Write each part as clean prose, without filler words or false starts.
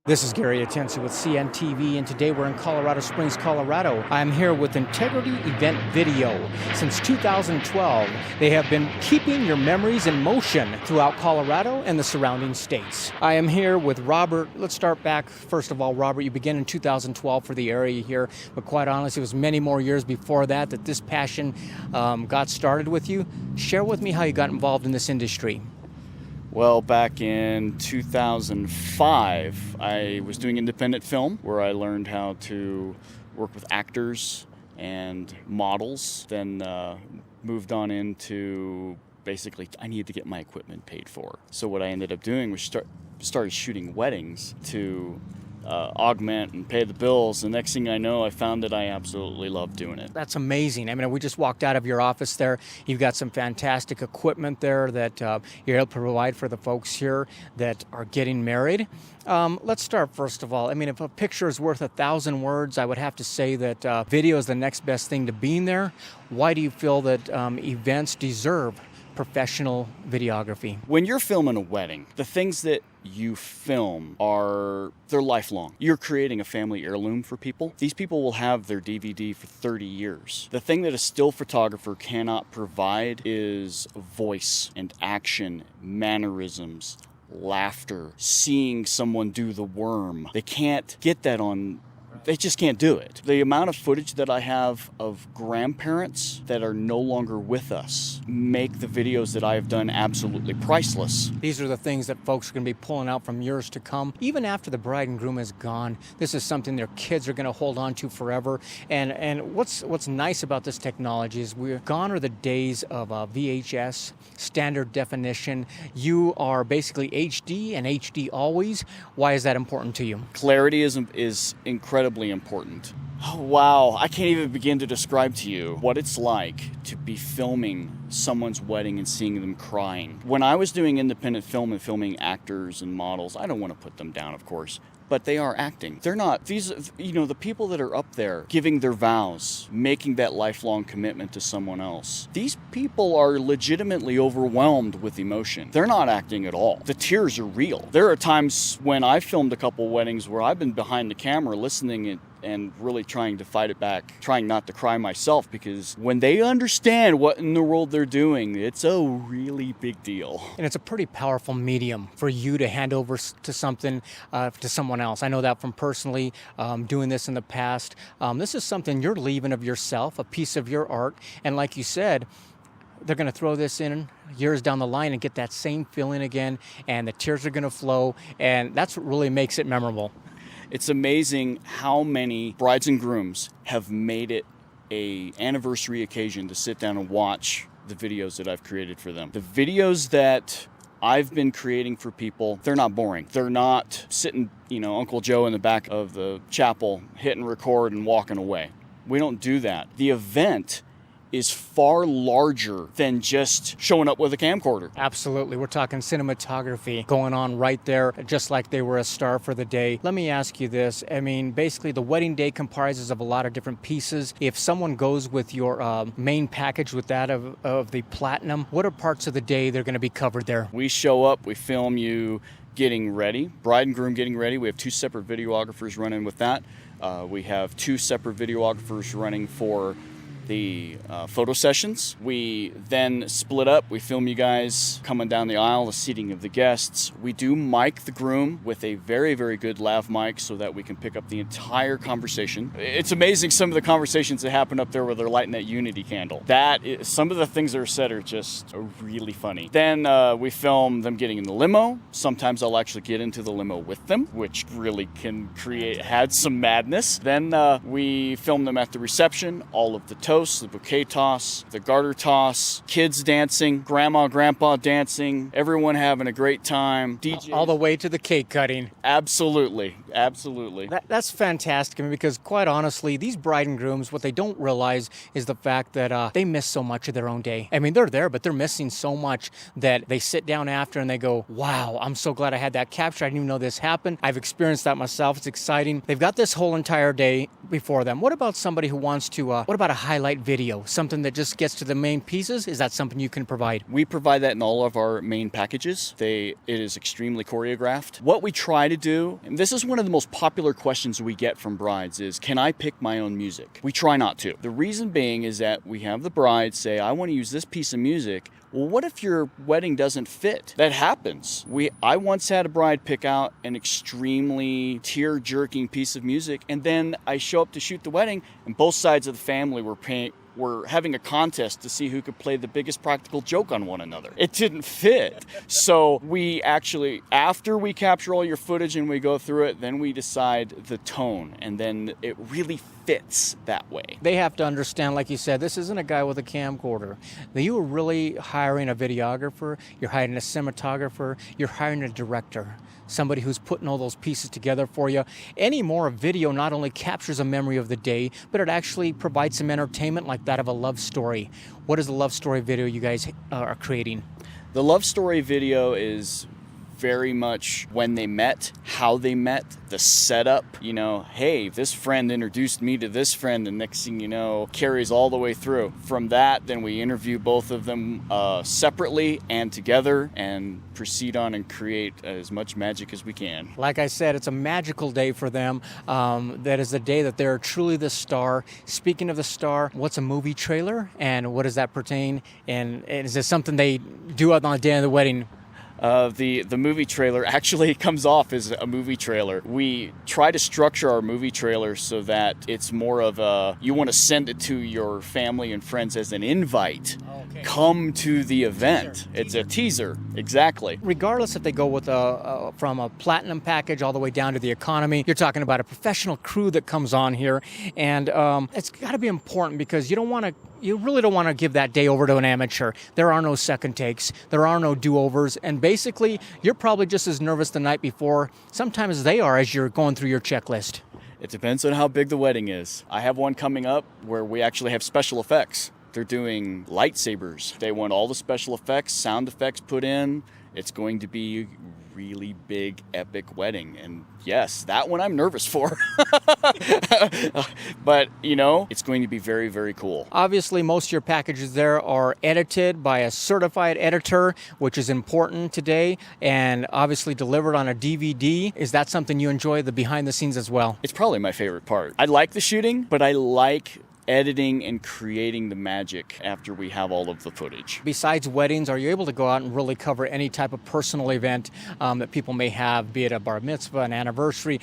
This is Gary Atensi with CNTV, and today we're in Colorado Springs, Colorado. I'm here with Integrity Event Video. Since 2012, they have been keeping your memories in motion throughout Colorado and the surrounding states. I am here with Robert. Let's start back. First of all, Robert, you began in 2012 for the area here, but quite honestly, it was many more years before that this passion got started with you. Share with me how you got involved in this industry. Well, back in 2005, I was doing independent film where I learned how to work with actors and models, then moved on into basically I needed to get my equipment paid for. So what I ended up doing was started shooting weddings to augment and pay the bills. The next thing I know, I found that I absolutely love doing it. That's amazing. I mean, we just walked out of your office there. You've got some fantastic equipment there that you're able to provide for the folks here that are getting married. Let's start first of all. I mean, if a picture is worth 1,000 words, I would have to say that video is the next best thing to being there. Why do you feel that events deserve professional videography? When you're filming a wedding, the things that you film they're lifelong. You're creating a family heirloom for people. These people will have their DVD for 30 years. The thing that a still photographer cannot provide is voice and action, mannerisms, laughter, seeing someone do the worm. They can't get that They just can't do it. The amount of footage that I have of grandparents that are no longer with us make the videos that I have done absolutely priceless. These are the things that folks are going to be pulling out from years to come. Even after the bride and groom is gone, this is something their kids are going to hold on to forever. And what's nice about this technology is gone are the days of VHS, standard definition. You are basically HD and HD always. Why is that important to you? Clarity is incredibly important. Oh, wow, I can't even begin to describe to you what it's like to be filming someone's wedding and seeing them crying. When I was doing independent film and filming actors and models, I don't want to put them down, of course, but they are acting. They're not. The people that are up there giving their vows, making that lifelong commitment to someone else, these people are legitimately overwhelmed with emotion. They're not acting at all. The tears are real. There are times when I filmed a couple weddings where I've been behind the camera listening and really trying to fight it back, trying not to cry myself, because when they understand what in the world they're doing, it's a really big deal. And it's a pretty powerful medium for you to hand over to something, to someone else. I know that from personally doing this in the past. This is something you're leaving of yourself, a piece of your art. And like you said, they're going to throw this in years down the line and get that same feeling again, and the tears are going to flow, and that's what really makes it memorable. It's amazing how many brides and grooms have made it an anniversary occasion to sit down and watch the videos that I've created for them. The videos that I've been creating for people, they're not boring. They're not sitting, Uncle Joe in the back of the chapel, hitting record and walking away. We don't do that. The event is far larger than just showing up with a camcorder. Absolutely. We're talking cinematography going on right there, just like they were a star for the day. Let me ask you this. I mean, basically the wedding day comprises of a lot of different pieces. If someone goes with your main package with that of the platinum, what are parts of the day they're going to be covered there? We show up, we film you getting ready, bride and groom getting ready. We have 2 separate videographers running with that. We have 2 separate videographers running for the photo sessions. We then split up. We film you guys coming down the aisle, the seating of the guests. We do mic the groom with a very, very good lav mic so that we can pick up the entire conversation. It's amazing some of the conversations that happen up there where they're lighting that unity candle. Some of the things that are said are just really funny. Then we film them getting in the limo. Sometimes I'll actually get into the limo with them, which really can add some madness. Then we film them at the reception, all of the toast, the bouquet toss, the garter toss, kids dancing, grandma, grandpa dancing, everyone having a great time. DJs. All the way to the cake cutting. Absolutely. That's fantastic. I mean, because quite honestly, these bride and grooms, what they don't realize is the fact that they miss so much of their own day. I mean, they're there, but they're missing so much that they sit down after and they go, wow, I'm so glad I had that capture. I didn't even know this happened. I've experienced that myself. It's exciting. They've got this whole entire day before them. What about somebody who wants to, what about a highlight highlight video, something that just gets to the main pieces? Is that something you can provide? We provide that in all of our main packages. It is extremely choreographed. What we try to do, and this is one of the most popular questions we get from brides, is can I pick my own music? We try not to. The reason being is that we have the bride say, I want to use this piece of music. Well, what if your wedding doesn't fit? That happens. I once had a bride pick out an extremely tear-jerking piece of music, and then I show up to shoot the wedding, and both sides of the family were having a contest to see who could play the biggest practical joke on one another. It didn't fit. So we actually, after we capture all your footage and we go through it, then we decide the tone, and then it really fits that way. They have to understand, like you said, this isn't a guy with a camcorder. You are really hiring a videographer, you're hiring a cinematographer, you're hiring a director, somebody who's putting all those pieces together for you. Any more, a video not only captures a memory of the day, but it actually provides some entertainment like that of a love story. What is the love story video you guys are creating? The love story video is very much when they met, how they met, the setup. Hey, this friend introduced me to this friend, and next thing you know, carries all the way through. From that, then we interview both of them separately and together and proceed on and create as much magic as we can. Like I said, it's a magical day for them. That is the day that they're truly the star. Speaking of the star, what's a movie trailer and what does that pertain? And is this something they do on the day of the wedding? The movie trailer actually comes off as a movie trailer. We try to structure our movie trailer so that it's more of you want to send it to your family and friends as an invite. Okay. Come to the event. It's a teaser, exactly. Regardless if they go with from a platinum package all the way down to the economy, you're talking about a professional crew that comes on here, and it's got to be important because you really don't want to give that day over to an amateur. There are no second takes. There are no do-overs. And basically, you're probably just as nervous the night before, sometimes they are, as you're going through your checklist. It depends on how big the wedding is. I have one coming up where we actually have special effects. They're doing lightsabers. They want all the special effects, sound effects put in. It's going to be a really big, epic wedding. And yes, that one I'm nervous for. But, it's going to be very, very cool. Obviously, most of your packages there are edited by a certified editor, which is important today, and obviously delivered on a DVD. Is that something you enjoy, the behind the scenes as well? It's probably my favorite part. I like the shooting, but I like editing and creating the magic after we have all of the footage. Besides weddings, are you able to go out and really cover any type of personal event that people may have, be it a bar mitzvah, an anniversary,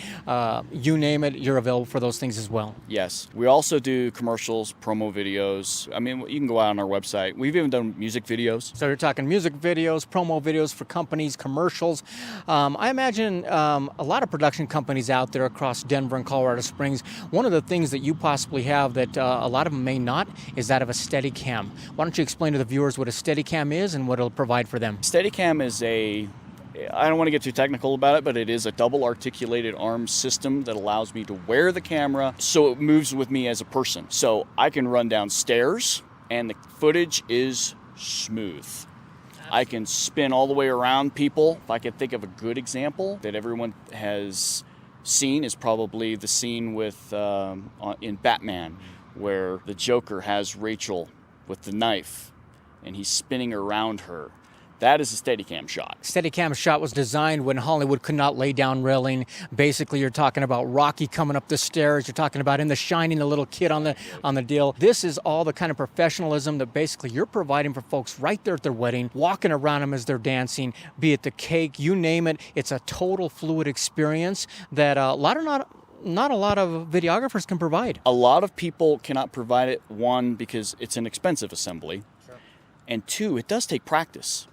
you name it, you're available for those things as well? Yes. We also do commercials, promo videos. I mean, you can go out on our website. We've even done music videos. So you're talking music videos, promo videos for companies, commercials. I imagine a lot of production companies out there across Denver and Colorado Springs, one of the things that you possibly have that a lot of them may not is that of a Steadicam. Why don't you explain to the viewers what a Steadicam is and what it'll provide for them? Steadicam is I don't want to get too technical about it, but it is a double articulated arm system that allows me to wear the camera so it moves with me as a person. So I can run down stairs and the footage is smooth. I can spin all the way around people. If I could think of a good example that everyone has seen is probably the scene with in Batman, where the Joker has Rachel with the knife and he's spinning around her. That is a Steadicam shot. Steadicam shot was designed when Hollywood could not lay down railing. Basically, you're talking about Rocky coming up the stairs. You're talking about in The Shining, the little kid on the deal. This is all the kind of professionalism that basically you're providing for folks right there at their wedding, walking around them as they're dancing, be it the cake, you name it. It's a total fluid experience that not a lot of videographers can provide. A lot of people cannot provide it, one, because it's an expensive assembly, sure. And two, it does take practice.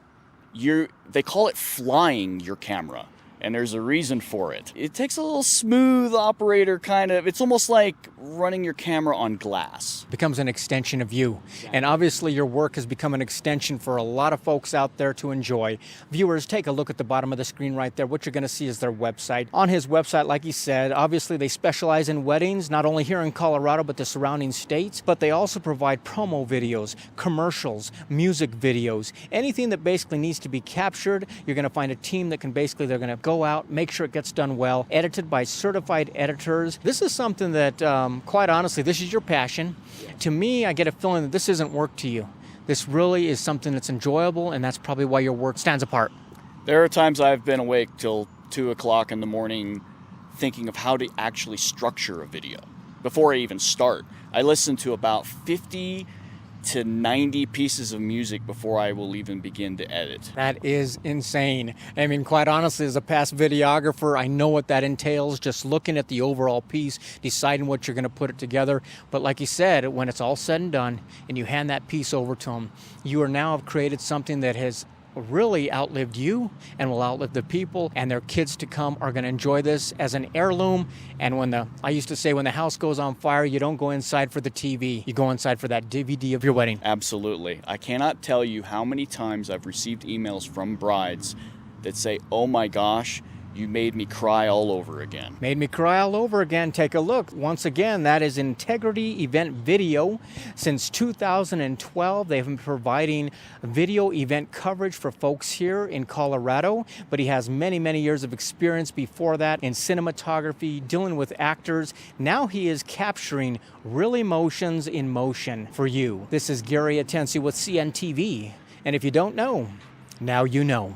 They call it flying your camera, and there's a reason for it. It takes a little smooth operator it's almost like running your camera on glass. Becomes an extension of you. Exactly. And obviously your work has become an extension for a lot of folks out there to enjoy. Viewers, take a look at the bottom of the screen right there. What you're going to see is their website. On his website, like he said, obviously they specialize in weddings, not only here in Colorado, but the surrounding states, but they also provide promo videos, commercials, music videos, anything that basically needs to be captured. You're going to find a team that can they're going to go go out, make sure it gets done well, edited by certified editors. This is something that, quite honestly, this is your passion. To me, I get a feeling that this isn't work to you. This really is something that's enjoyable, and that's probably why your work stands apart. There are times I've been awake till 2 o'clock in the morning thinking of how to actually structure a video before I even start. I listen to about 50 to 90 pieces of music before I will even begin to edit. That is insane. I mean, quite honestly, as a past videographer, I know what that entails, just looking at the overall piece, deciding what you're going to put it together. But like you said, when it's all said and done and you hand that piece over to them, you are now have created something that has really outlived you and will outlive the people, and their kids to come are going to enjoy this as an heirloom. And I used to say, when the house goes on fire, you don't go inside for the TV, you go inside for that DVD of your wedding. Absolutely. I cannot tell you how many times I've received emails from brides that say, "Oh my gosh, you made me cry all over again." Made me cry all over again. Take a look. Once again, that is Integrity Event Video. Since 2012, they've been providing video event coverage for folks here in Colorado, but he has many, many years of experience before that in cinematography, dealing with actors. Now he is capturing real emotions in motion for you. This is Gary Atensi with CNTV, and if you don't know, now you know.